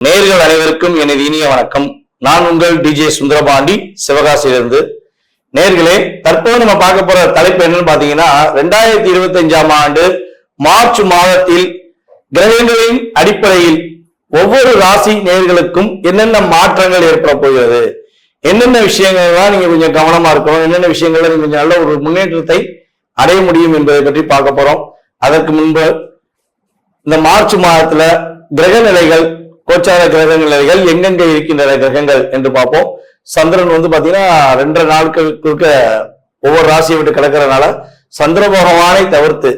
நேயர்கள் அனைவருக்கும் எனது இனிய வணக்கம். நான் உங்கள் டிஜே சுந்தரபாண்டி, சிவகாசியிலிருந்து. நேயர்களே, தற்போது நம்ம பார்க்க போற தலைப்பு என்னன்னு பாத்தீங்கன்னா, 2025ஆம் ஆண்டு மார்ச் மாதத்தில் கிரகங்களின் அடிப்படையில் ஒவ்வொரு ராசி நேயர்களுக்கும் என்னென்ன மாற்றங்கள் ஏற்பட போகிறது, என்னென்ன விஷயங்கள்லாம் நீங்க கொஞ்சம் கவனமா இருக்கணும், என்னென்ன விஷயங்கள்ல நீங்க கொஞ்சம் நல்ல ஒரு முன்னேற்றத்தை அடைய முடியும் என்பதை பற்றி பார்க்க போறோம். அதற்கு முன்பு இந்த மார்ச் மாதத்துல கிரக நிலைகள், கோச்சார கிரக நிலைகள் எங்கெங்க இருக்கின்ற கிரகங்கள் என்று பார்ப்போம். சந்திரன் பாத்தீங்கன்னா 2 நாட்களுக்கு ஒவ்வொரு ராசியை விட்டு கிடக்கிறதுனால சந்திர பகவானை தவிர்த்து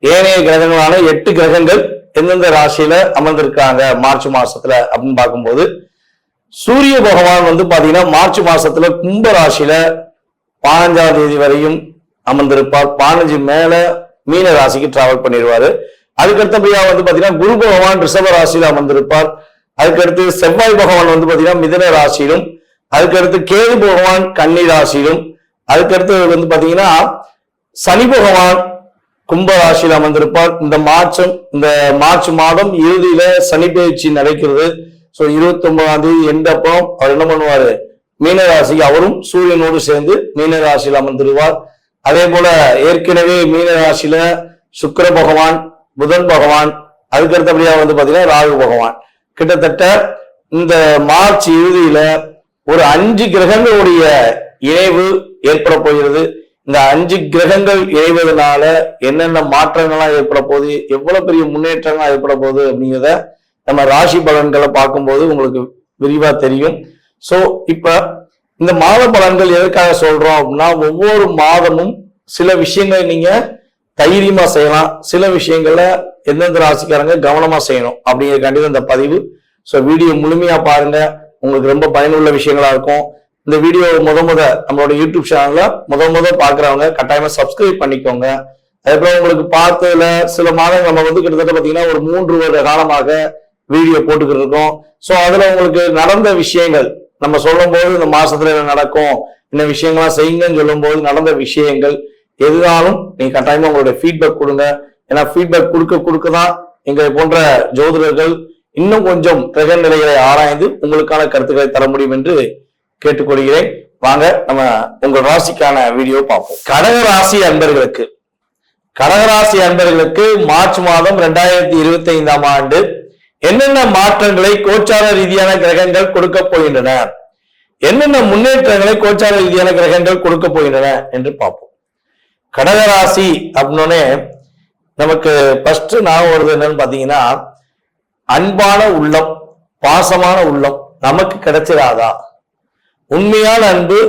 ஏனைய கிரகங்களான 8 கிரகங்கள் எந்தெந்த ராசியில அமர்ந்திருக்காங்க மார்ச் மாசத்துல அப்படின்னு பார்க்கும்போது, சூரிய பகவான் பாத்தீங்கன்னா மார்ச் மாசத்துல கும்ப ராசியில 15ஆம் தேதி வரையும் அமர்ந்திருப்பார். 15 மேல மீன ராசிக்கு டிராவல் பண்ணிடுவாரு. அதுக்கடுத்தபடியா பாத்தீங்கன்னா குரு பகவான் ரிஷப ராசியில அமர்ந்திருப்பார். அதுக்கடுத்து செவ்வாய் பகவான் பாத்தீங்கன்னா மிதுன ராசியிலும், அதுக்கடுத்து கேது பகவான் கன்னி ராசியிலும், அதுக்கடுத்து பாத்தீங்கன்னா சனி பகவான் கும்ப ராசியில் அமர்ந்திருப்பார். இந்த மார்ச் மாதம் இறுதியில சனி பயிற்சி நடக்கிறது. 29ஆம் தேதி எண்டப்போ அவர் என்ன பண்ணுவாரு, மீன ராசிக்கு அவரும் சூரியனோடு சேர்ந்து மீன ராசியில் அமர்ந்திருவார். அதே போல ஏற்கனவே மீன ராசியில சுக்கிர பகவான், புதன் பகவான், அதுக்கடுத்தபடியா பாத்தீங்கன்னா ராகு பகவான், கிட்டத்தட்ட இந்த மார்ச் இறுதியில ஒரு 5 கிரகங்களுடைய இணைவு ஏற்பட போகிறது. இந்த 5 கிரகங்கள் இணைவதனால என்னென்ன மாற்றங்கள்லாம் ஏற்பட போகுது, எவ்வளவு பெரிய முன்னேற்றங்கள் ஏற்பட போகுது அப்படிங்கிறத நம்ம ராசி பலன்களை பார்க்கும்போது உங்களுக்கு விரிவா தெரியும். சோ இப்ப இந்த மாத பலன்கள் எதற்காக சொல்றோம் அப்படின்னா, ஒவ்வொரு மாதமும் சில விஷயங்களை நீங்க தைரியமா செய்யலாம், சில விஷயங்கள எந்தெந்த ராசிக்காரங்க கவனமா செய்யணும் அப்படிங்கிறதுக்காண்டி இந்த பதிவு. ஸோ வீடியோ முழுமையா பாருங்க, உங்களுக்கு ரொம்ப பயனுள்ள விஷயங்களா இருக்கும். இந்த வீடியோ நம்மளோட யூடியூப் சேனல்ல முத பாக்குறவங்க கட்டாயமா சப்ஸ்கிரைப் பண்ணிக்கோங்க. அதுக்கப்புறம் உங்களுக்கு பார்த்ததுல சில மாதங்கள் நம்ம கிட்டத்தட்ட பாத்தீங்கன்னா ஒரு 3 வருட காலமாக வீடியோ போட்டுக்கிட்டு இருக்கோம். ஸோ அதுல உங்களுக்கு நடந்த விஷயங்கள் நம்ம சொல்லும் போது இந்த மாசத்துல என்ன நடக்கும், இந்த விஷயங்கள்லாம் செய்யுங்கன்னு சொல்லும் போது நடந்த விஷயங்கள் எதுனாலும் நீங்க கட்டாயமா உங்களுடைய ஃபீட்பேக் கொடுங்க. ஏன்னா ஃபீட்பேக் கொடுக்கதான் எங்க போன்ற ஜோதிடர்கள் இன்னும் கொஞ்சம் கிரக நிலைகளை ஆராய்ந்து உங்களுக்கான கருத்துக்களை தர முடியும் என்று கேட்டுக்கொள்கிறேன். வாங்க நம்ம உங்கள் ராசிக்கான வீடியோ பார்ப்போம். கடகராசி அன்பர்களுக்கு மார்ச் மாதம் 2025ஆம் ஆண்டு என்னென்ன மாற்றங்களை கோச்சார ரீதியான கிரகங்கள் கொடுக்க போகின்றன, என்னென்ன முன்னேற்றங்களை கோச்சார ரீதியான கிரகங்கள் கொடுக்க போகின்றன என்று பார்ப்போம். கடகராசி அப்படின்னே நமக்கு ஃபர்ஸ்ட் ஞாபகம் வருது என்னன்னு பாத்தீங்கன்னா, அன்பான உள்ளம், பாசமான உள்ளம் நமக்கு கிடைச்சிடாதா, உண்மையான அன்பு,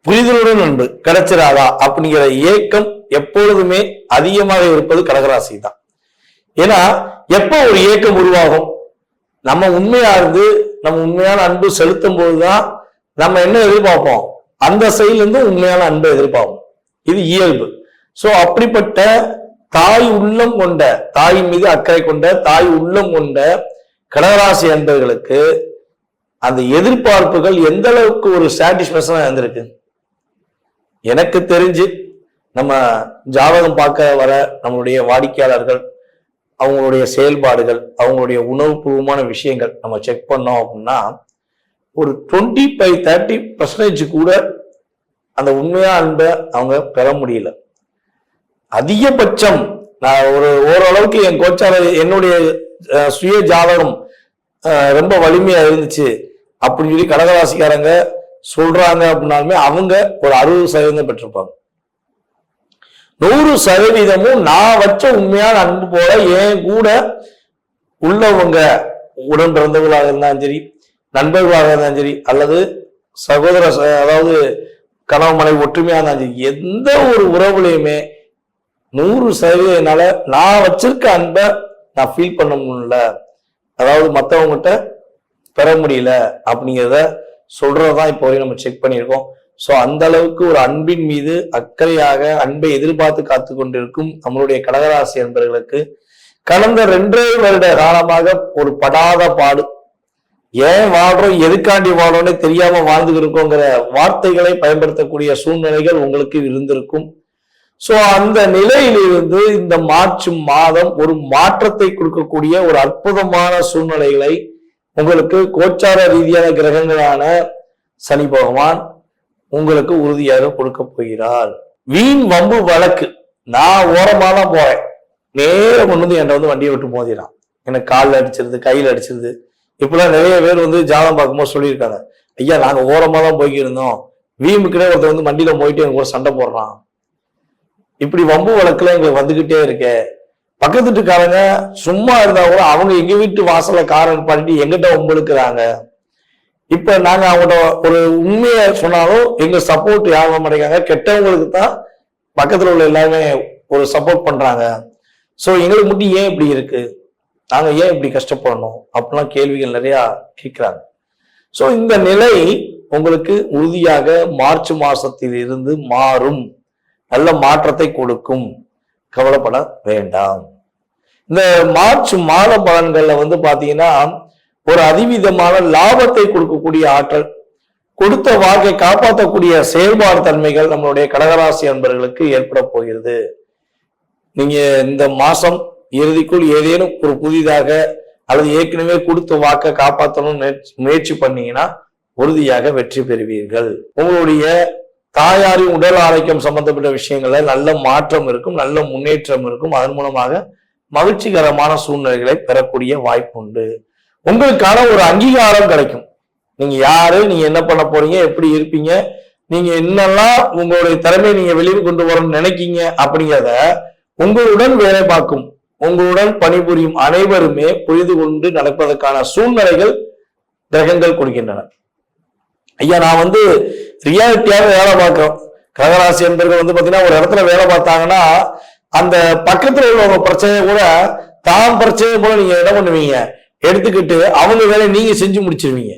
புரிதலுடன் அன்பு கிடைச்சிடாதா அப்படிங்கிற ஏக்கம் எப்பொழுதுமே அதிகமாக இருப்பது கடகராசி தான். ஏன்னா எப்போ ஒரு ஏக்கம் உருவாகும், நம்ம உண்மையா இருந்து நம்ம உண்மையான அன்பு செலுத்தும் போதுதான் நம்ம என்ன எதிர்பார்ப்போம், அந்த சைட்ல இருந்து உண்மையான அன்பை எதிர்பார்ப்போம். இது இயல்பு. சோ அப்படிப்பட்ட தாய் உள்ளம் கொண்ட, தாயின் மீது அக்கறை கொண்ட, தாய் உள்ளம் கொண்ட கடகராசி அன்பர்களுக்கு அந்த எதிர்பார்ப்புகள் எந்த அளவுக்கு ஒரு சாட்டிஸ்பேக்ஷனா இருந்திருக்கு. எனக்கு தெரிஞ்சு நம்ம ஜாதகம் பார்க்க வர நம்மளுடைய வாடிக்கையாளர்கள், அவங்களுடைய செயல்பாடுகள், அவங்களுடைய உணர்வுபூர்வமான விஷயங்கள் நம்ம செக் பண்ணோம் அப்படின்னா ஒரு 25-30% கூட அந்த உண்மையா அன்பை அவங்க பெற முடியல. அதிகபட்சம் நான் ஓரளவுக்கு என் கோச்சார என்னுடைய சுய ஜாதகம் ரொம்ப வலிமையா இருந்துச்சு அப்படின்னு சொல்லி கடகராசிக்காரங்க சொல்றாங்க அப்படின்னாலுமே அவங்க ஒரு 60% பெற்றிருப்பாங்க. 100% நான் வச்ச உண்மையான அன்பு போல என் கூட உள்ளவங்க, உடன் பிறந்தவர்களாக இருந்தாலும் சரி, நண்பர்களாக இருந்தாலும் சரி, அல்லது சகோதர அதாவது கணவன் மனைவி ஒற்றுமையா இருந்தாலும் சரி, எந்த ஒரு உறவுலையுமே 100% என்னால நான் வச்சிருக்க அன்பை நான் ஃபீல் பண்ண முடியல, அதாவது மற்றவங்ககிட்ட பெற முடியல அப்படிங்கிறத சொல்றதுதான் இப்போ வரையும் நம்ம செக் பண்ணியிருக்கோம். ஸோ அந்த அளவுக்கு ஒரு அன்பின் மீது அக்கறையாக அன்பை எதிர்பார்த்து காத்து கொண்டிருக்கும் நம்மளுடைய கடகராசி அன்பர்களுக்கு கடந்த 2 வருட காலமாக ஒரு படாத பாடு, ஏன் வாழ்றோம், எதுக்காண்டி வாழ்றோம்னே தெரியாம வாழ்ந்துட்டு இருக்கோங்கிற வார்த்தைகளை பயன்படுத்தக்கூடிய சூழ்நிலைகள் உங்களுக்கு இருந்திருக்கும். சோ அந்த நிலையிலிருந்து இந்த மார்ச் மாதம் ஒரு மாற்றத்தை கொடுக்கக்கூடிய ஒரு அற்புதமான சூழ்நிலைகளை உங்களுக்கு கோச்சார ரீதியான கிரகங்களான சனி பகவான் உங்களுக்கு உறுதியாக கொடுக்க போகிறார். வீண் வம்பு வழக்கு, நான் ஓரமா தான் போறேன், நேரம் கொண்டு வந்து என்கிட்ட வந்து வண்டியை விட்டு மோதிடான், எனக்கு காலில் அடிச்சிருது, கையில் அடிச்சிருது. இப்பெல்லாம் நிறைய பேர் வந்து ஜாதகம் பார்க்கும்போது சொல்லியிருக்காங்க, ஐயா நாங்க ஓரமா தான் போய்க்கிருந்தோம், வீமுக்குனே ஒருத்தர் வந்து வண்டியில போயிட்டு எனக்கு ஒரு சண்டை போடுறான். இப்படி வம்பு வழக்குல எங்களுக்கு வந்துகிட்டே இருக்கு. பக்கத்து வீட்டுக்காரங்க சும்மா இருந்தா கூட அவங்க எங்க வீட்டு வாசல்ல காரை பண்ணிட்டு எங்கிட்ட வம்புழுக்கிறாங்க. இப்ப நாங்க அவங்கள்ட்ட ஒரு உண்மையை சொன்னாலும் எங்க சப்போர்ட் யாரும் மாட்டேங்காங்க, கெட்டவங்களுக்கு தான் பக்கத்துல உள்ள எல்லாருமே ஒரு சப்போர்ட் பண்றாங்க. சோ எங்களுக்கு மட்டும் ஏன் இப்படி இருக்கு, நாங்க ஏன் இப்படி கஷ்டப்படணும் அப்படிலாம் கேள்விகள் நிறைய கேட்கிறாங்க. சோ இந்த நிலை உங்களுக்கு உறுதியாக மார்ச் மாசத்தில் இருந்து மாறும், நல்ல மாற்றத்தை கொடுக்கும், கவலைப்பட வேண்டாம். இந்த மார்ச் மாத பலன்கள்ல வந்து பாத்தீங்கன்னா ஒரு அதிவிதமான லாபத்தை கொடுக்கக்கூடிய ஆற்றல், கொடுத்த வாக்கை காப்பாற்றக்கூடிய செயல்பாடு தன்மைகள் நம்மளுடைய கடகராசி அன்பர்களுக்கு ஏற்பட போகிறது. நீங்க இந்த மாசம் இறுதிக்குள் ஏதேனும் ஒரு புதிதாக அல்லது ஏற்கனவே கொடுத்த வாக்கை காப்பாற்றணும் முயற்சி பண்ணீங்கன்னா உறுதியாக வெற்றி பெறுவீர்கள். உங்களுடைய தாயாரின் உடல் ஆரோக்கியம் சம்பந்தப்பட்ட விஷயங்கள்ல நல்ல மாற்றம் இருக்கும், நல்ல முன்னேற்றம் இருக்கும். அதன் மூலமாக மகிழ்ச்சிகரமான சூழ்நிலைகளை பெறக்கூடிய வாய்ப்பு உண்டு. உங்களுக்கான ஒரு அங்கீகாரம் கிடைக்கும். நீங்க யாரு, நீங்க என்ன பண்ண போறீங்க, எப்படி இருப்பீங்க, நீங்க என்னெல்லாம் உங்களுடைய திறமையை நீங்க வெளியே கொண்டு வரணும்னு நினைக்கீங்க அப்படிங்கிறத உங்களுடன் வேலை பார்க்கும், உங்களுடன் பணிபுரியும் அனைவருமே புரிந்து கொண்டு நடப்பதற்கான சூழ்நிலைகள் கிரகங்கள் கொடுக்கின்றன. ஐயா நான் வந்து ரியாலிட்டியாக வேலை பார்க்கிறோம். கடகராசி என்பவர்கள் வந்து பாத்தீங்கன்னா ஒரு இடத்துல வேலை பார்த்தாங்கன்னா அந்த பக்கத்துல உள்ளவங்க பிரச்சனையை கூட தான் பிரச்சனையை போல நீங்க என்ன பண்ணுவீங்க, எடுத்துக்கிட்டு அவங்க வேலையை நீங்க செஞ்சு முடிச்சிருவீங்க.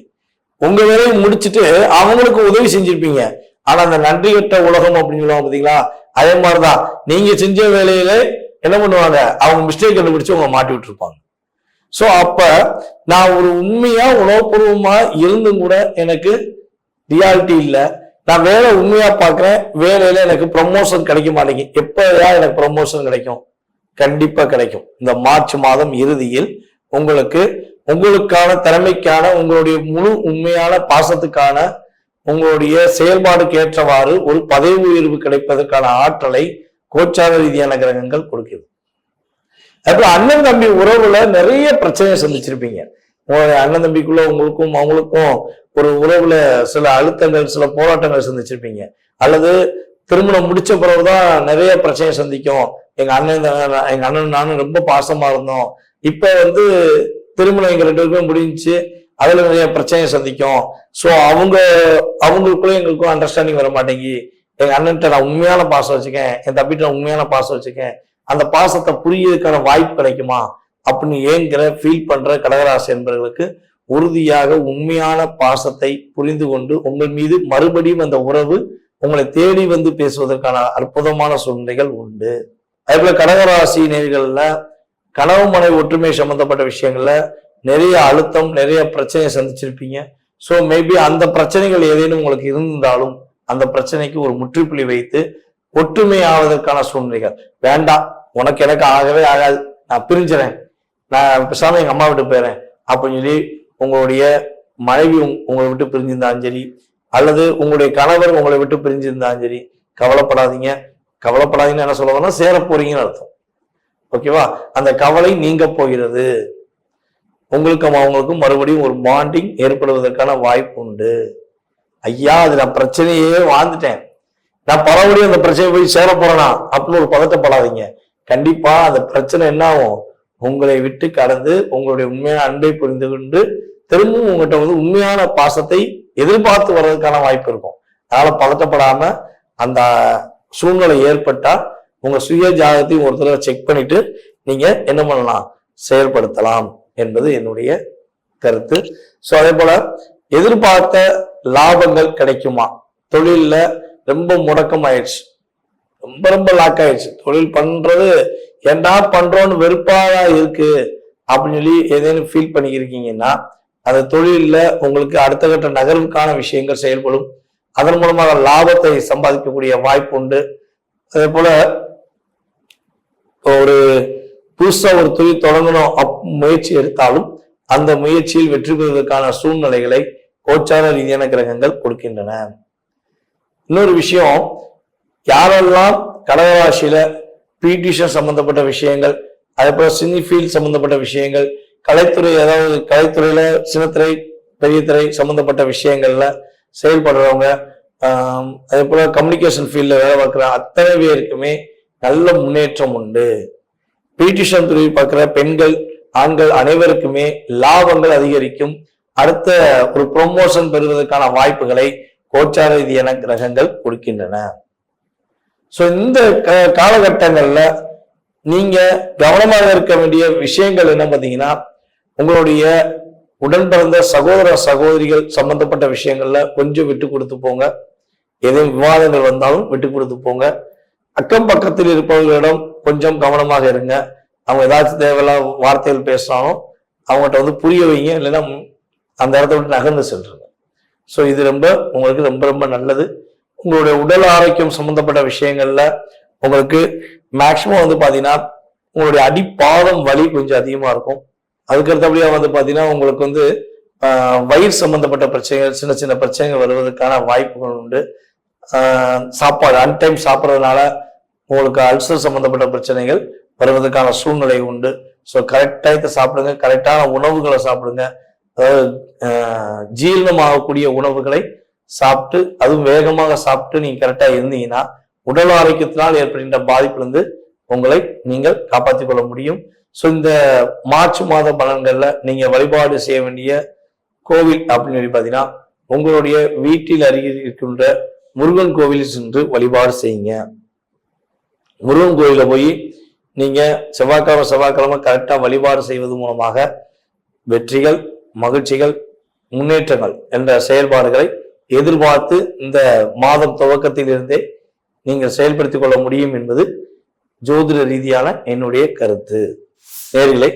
உங்க வேலையை முடிச்சுட்டு அவங்களுக்கு உதவி செஞ்சிருப்பீங்க. ஆனா அந்த நன்றி கட்ட உலகம் அப்படின்னு சொல்லுவாங்க பாத்தீங்களா, அதே மாதிரிதான் நீங்க செஞ்ச வேலையில என்ன பண்ணுவாங்க, அவங்க மிஸ்டேக் கண்டுபிடிச்சு உங்க மாட்டி விட்டுருப்பாங்க. சோ அப்ப நான் ஒரு உண்மையா உணவுபூர்வமா இருந்தும் கூட எனக்கு ரியாலிட்டி இல்ல, நான் வேலை உண்மையா பாக்குறேன், வேலையில எனக்கு ப்ரமோஷன் கிடைக்க மாட்டேங்குது. எப்பதான் எனக்கு ப்ரமோஷன் கிடைக்கும்? கண்டிப்பா கிடைக்கும். இந்த மார்ச் மாதம் இறுதியில் உங்களுக்கு உங்களுக்கான திறமைக்கான உங்களுடைய முழு உண்மையான பாசத்துக்கான உங்களுடைய செயல்பாடுக்கு ஏற்றவாறு ஒரு பதவி உயர்வு கிடைப்பதற்கான ஆற்றலை கோச்சார ரீதியான கிரகங்கள் கொடுக்கிறது. அப்புறம் அண்ணன் தம்பி உறவுல நிறைய பிரச்சனையை சந்திச்சிருப்பீங்க. உங்களுடைய அண்ணன் தம்பிக்குள்ள உங்களுக்கும் அவங்களுக்கும் ஒரு உறவுல சில அழுத்தங்கள், சில போராட்டங்கள் சந்திச்சிருப்பீங்க. அல்லது திருமணம் முடிச்ச பிறகுதான் நிறைய பிரச்சனையை சந்திக்கும். எங்க அண்ணன் நானும் ரொம்ப பாசமா இருந்தோம், இப்ப வந்து திருமணம் எங்க 2 பேருக்கும் முடிஞ்சு அதுல நிறைய பிரச்சனையை சந்திக்கும். சோ அவங்களுக்குள்ள எங்களுக்கும் அண்டர்ஸ்டாண்டிங் வர மாட்டேங்கி, எங்க அண்ணன்ட்ட நான் உண்மையான பாசம் வச்சுக்கேன், என் தம்பிட்ட நான் உண்மையான பாசம் வச்சுக்கேன், அந்த பாசத்தை புரியறதுக்கான வாய்ப்பு கிடைக்குமா அப்படின்னு ஏங்கிற ஃபீல் பண்ற கடகராசி என்பவர்களுக்கு உறுதியாக உண்மையான பாசத்தை புரிந்து கொண்டு உங்கள் மீது மறுபடியும் அந்த உறவு உங்களை தேடி வந்து பேசுவதற்கான அற்புதமான சூழ்நிலைகள் உண்டு. அதே போல கடகராசி நேர்கள்ல கனவு மனைவி ஒற்றுமை சம்பந்தப்பட்ட விஷயங்கள்ல நிறைய அழுத்தம், நிறைய பிரச்சனையை சந்திச்சிருப்பீங்க. ஸோ மேபி அந்த பிரச்சனைகள் ஏதேனும் உங்களுக்கு இருந்தாலும் அந்த பிரச்சனைக்கு ஒரு முற்றுப்புள்ளி வைத்து ஒற்றுமை ஆவதற்கான சூழ்நிலைகள். வேண்டாம், உனக்கு எனக்கு ஆகவே ஆகாது, நான் பிரிஞ்சுறேன், நான் பேசாம எங்க அம்மா விட்டு போயிறேன் அப்படின்னு சொல்லி உங்களுடைய மனைவி உங்களை விட்டு பிரிஞ்சிருந்தாலும் சரி, அல்லது உங்களுடைய கணவர் உங்களை விட்டு பிரிஞ்சிருந்தாலும் சரி, கவலைப்படாதீங்க. கவலைப்படாதீங்கன்னு என்ன சொல்லுவாங்கன்னா சேர போறீங்கன்னு அர்த்தம். ஓகேவா? அந்த கவலை நீங்க போகிறது. உங்களுக்கும் அவங்களுக்கும் மறுபடியும் ஒரு பாண்டிங் ஏற்படுவதற்கான வாய்ப்பு உண்டு. ஐயா அது நான் பிரச்சனையே வாழ்ந்துட்டேன், நான் பரவடியும் அந்த பிரச்சனை போய் சேர போறேனா அப்படின்னு ஒரு பதட்டப்படாதீங்க. கண்டிப்பா அந்த பிரச்சனை என்ன ஆகும், உங்களை விட்டு கடந்து உங்களுடைய உண்மையான அன்பை புரிந்து கொண்டு திரும்பவும் உங்கள்கிட்ட வந்து உண்மையான பாசத்தை எதிர்பார்த்து வர்றதுக்கான வாய்ப்பு இருக்கும். அதனால பதட்டப்படாம அந்த சூழ்நிலை ஏற்பட்டா உங்க சுய ஜாதகத்தையும் ஒரு தடவை செக் பண்ணிட்டு நீங்க என்ன பண்ணலாம், செயல்படுத்தலாம் என்பது என்னுடைய கருத்து. சோ அதே போல எதிர்பார்த்த லாபங்கள் கிடைக்குமா, தொழில்ல ரொம்ப முடக்கம் ஆயிடுச்சு, ரொம்ப லாக் ஆயிடுச்சு, தொழில் பண்றது ஏண்டா பண்றோன்னு வெறுப்பாக இருக்கு அப்படின்னு சொல்லி ஏதேனும் ஃபீல் பண்ணிக்கிறீங்கன்னா அந்த தொழில உங்களுக்கு அடுத்த கட்ட நகர்வுக்கான விஷயங்கள் செயல்படும். அதன் மூலமாக லாபத்தை சம்பாதிக்கக்கூடிய வாய்ப்பு உண்டு. அதே போல ஒரு புதுசா ஒரு தொழில் தொடங்கணும் முயற்சி எடுத்தாலும் அந்த முயற்சியில் வெற்றி பெறுவதற்கான சூழ்நிலைகளை கோச்சார ரீதியான கிரகங்கள் கொடுக்கின்றன. இன்னொரு விஷயம், யாரெல்லாம் கடகராசியில பியூட்டிஷன் சம்பந்தப்பட்ட விஷயங்கள், அதே போல சினி ஃபீல்ட் சம்பந்தப்பட்ட விஷயங்கள், கலைத்துறை, அதாவது கலைத்துறையில சின்னத்திரை பெரிய திரை சம்பந்தப்பட்ட விஷயங்கள்ல செயல்படுறவங்க, அதே போல கம்யூனிகேஷன் ஃபீல்ட்ல வேலை பார்க்குற அத்தனை பேருக்குமே நல்ல முன்னேற்றம் உண்டு. பியூட்டிஷன் துறை பார்க்குற பெண்கள் ஆண்கள் அனைவருக்குமே லாபங்கள் அதிகரிக்கும். அடுத்த ஒரு ப்ரொமோஷன் பெறுவதற்கான வாய்ப்புகளை கோச்சார ரீதியான கிரகங்கள் கொடுக்கின்றன. சோ இந்த காலகட்டங்கள்ல நீங்க கவனமாக இருக்க வேண்டிய விஷயங்கள் என்ன பார்த்தீங்கன்னா, உங்களுடைய உடன் பிறந்த சகோதர சகோதரிகள் சம்பந்தப்பட்ட விஷயங்கள்ல கொஞ்சம் விட்டு கொடுத்து போங்க. ஏதேனும் விவாதங்கள் வந்தாலும் விட்டு கொடுத்து போங்க. அக்கம் பக்கத்தில் இருப்பவர்களிடம் கொஞ்சம் கவனமாக இருங்க. அவங்க ஏதாச்சும் தேவையில்லாத வார்த்தைகள் பேசினாலும் அவங்ககிட்ட வந்து புரிய வைங்க, இல்லைன்னா அந்த இடத்த விட்டு நகர்ந்து சென்றுங்க. ஸோ இது உங்களுக்கு ரொம்ப ரொம்ப நல்லது. உங்களுடைய உடல் ஆரோக்கியம் சம்பந்தப்பட்ட விஷயங்கள்ல உங்களுக்கு மேக்சிமம் வந்து பாத்தீங்கன்னா உங்களுடைய அடிப்பாதம் வலி கொஞ்சம் அதிகமா இருக்கும். அதுக்கடுத்தபடியா வந்து பாத்தீங்கன்னா உங்களுக்கு வந்து வயிறு சம்பந்தப்பட்ட பிரச்சனைகள், சின்ன சின்ன பிரச்சனைகள் வருவதற்கான வாய்ப்புகள் உண்டு. சாப்பாடு அன்டைம் சாப்பிட்றதுனால உங்களுக்கு அல்சர் சம்பந்தப்பட்ட பிரச்சனைகள் வருவதற்கான சூழ்நிலை உண்டு. ஸோ கரெக்டாக சாப்பிடுங்க, கரெக்டான உணவுகளை சாப்பிடுங்க. அதாவது ஜீரணமாகக்கூடிய உணவுகளை சாப்பிட்டு, அதுவும் வேகமாக சாப்பிட்டு நீங்க கரெக்டா இருந்தீங்கன்னா உடல் ஆரோக்கியத்தினால் ஏற்படுகின்ற பாதிப்பிலிருந்து உங்களை நீங்கள் காப்பாற்றிக் கொள்ள முடியும். ஸோ இந்த மார்ச் மாத பலன்கள்ல நீங்க வழிபாடு செய்ய வேண்டிய கோவில் அப்படின்னு சொல்லி பார்த்தீங்கன்னா, உங்களுடைய வீட்டில் அருகில் இருக்கின்ற முருகன் கோவிலில் சென்று வழிபாடு செய்யுங்க. முருகன் கோயில போய் நீங்க செவ்வாய்க்கிழமை கரெக்டா வழிபாடு செய்வது மூலமாக வெற்றிகள், மகிழ்ச்சிகள், முன்னேற்றங்கள் என்ற செயல்பாடுகளை எதிர்பார்த்து இந்த மாதம் துவக்கத்தில் இருந்தே நீங்கள் செயல்படுத்திக் கொள்ள முடியும் என்பது ஜோதிட ரீதியான என்னுடைய கருத்து. நேயர்களே,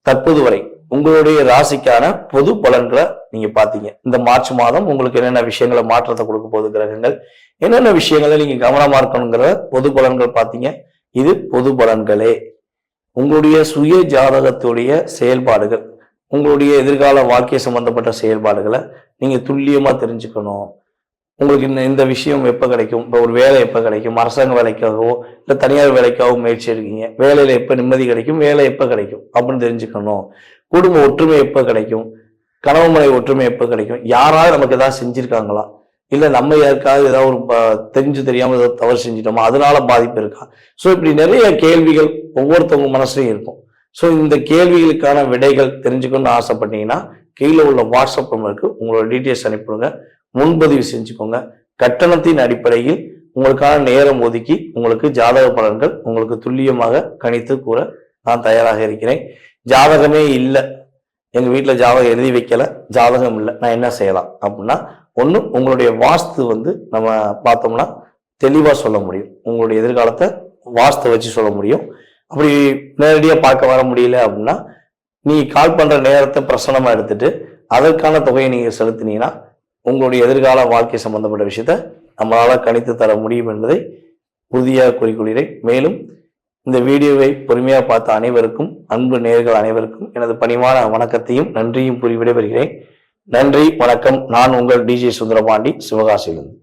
தற்போது வரை உங்களுடைய ராசிக்கான பொது பலன்களை நீங்க பாத்தீங்க. இந்த மார்ச் மாதம் உங்களுக்கு என்னென்ன விஷயங்களை மாற்றத்தை கொடுக்க போகுது கிரகங்கள், என்னென்ன விஷயங்களை நீங்க கவனமா இருக்கணுங்கிற பொது பலன்கள் பாத்தீங்க. இது பொது பலன்களே. உங்களுடைய சுய ஜாதகத்துடைய செயல்பாடுகள், உங்களுடைய எதிர்கால வாழ்க்கை சம்பந்தப்பட்ட செயல்பாடுகளை நீங்க துல்லியமா தெரிஞ்சுக்கணும். உங்களுக்கு இந்த விஷயம் எப்ப கிடைக்கும், இப்போ ஒரு வேலை எப்ப கிடைக்கும், அரசாங்க வேலைக்காகவோ இல்லை தனியார் வேலைக்காகவோ முயற்சி எடுக்கீங்க, வேலையில எப்ப நிம்மதி கிடைக்கும், வேலை எப்ப கிடைக்கும் அப்படின்னு தெரிஞ்சுக்கணும். குடும்ப ஒற்றுமை எப்ப கிடைக்கும், கணவன் மனைவி ஒற்றுமை எப்ப கிடைக்கும், யாராவது நமக்கு ஏதாவது செஞ்சிருக்காங்களா, இல்லை நம்ம யாருக்காவது ஏதாவது ஒரு தெரிஞ்சு தெரியாம ஏதாவது தவறு செஞ்சிட்டோமா, அதனால பாதிப்பு இருக்கா. ஸோ இப்படி நிறைய கேள்விகள் ஒவ்வொருத்தவங்க மனசுலையும் இருக்கும். ஸோ இந்த கேள்விகளுக்கான விடைகள் தெரிஞ்சுக்கணும்னு ஆசைப்பட்டீங்கன்னா கீழே உள்ள வாட்ஸ்அப் நம்பருக்கு உங்களோட டீட்டெயில்ஸ் அனுப்பிடுங்க, முன்பதிவு செஞ்சுக்கோங்க. கட்டணத்தின் அடிப்படையில் உங்களுக்கான நேரம் ஒதுக்கி உங்களுக்கு ஜாதக பலன்கள் உங்களுக்கு துல்லியமாக கணித்து கூற நான் தயாராக இருக்கிறேன். ஜாதகமே இல்லை, எங்க வீட்டில் ஜாதகம் எழுதி வைக்கல, ஜாதகம் இல்லை, நான் என்ன செய்யலாம் அப்படின்னா, ஒன்று உங்களுடைய வாஸ்து வந்து நம்ம பார்த்தோம்னா தெளிவாக சொல்ல முடியும். உங்களுடைய எதிர்காலத்தை வாஸ்து வச்சு சொல்ல முடியும். அப்படி நேரடியாக பார்க்க வர முடியல அப்படின்னா நீ கால் பண்ற நேரத்தை பிரசனமா எடுத்துட்டு அதற்கான தொகையை நீங்க செலுத்தினீங்கன்னா உங்களுடைய எதிர்கால வாழ்க்கை சம்பந்தப்பட்ட விஷயத்த நம்மளால கணித்து தர முடியும் என்பதை உறுதியாக கூறிக்கொள்கிறேன். மேலும் இந்த வீடியோவை பொறுமையாக பார்த்த அனைவருக்கும், அன்பு நேயர்கள் அனைவருக்கும் எனது பணிவான வணக்கத்தையும் நன்றியும் கூறி விடைபெறுகிறேன். நன்றி, வணக்கம். நான் உங்கள் டிஜே சுந்தரபாண்டி, சிவகாசியிலிருந்து.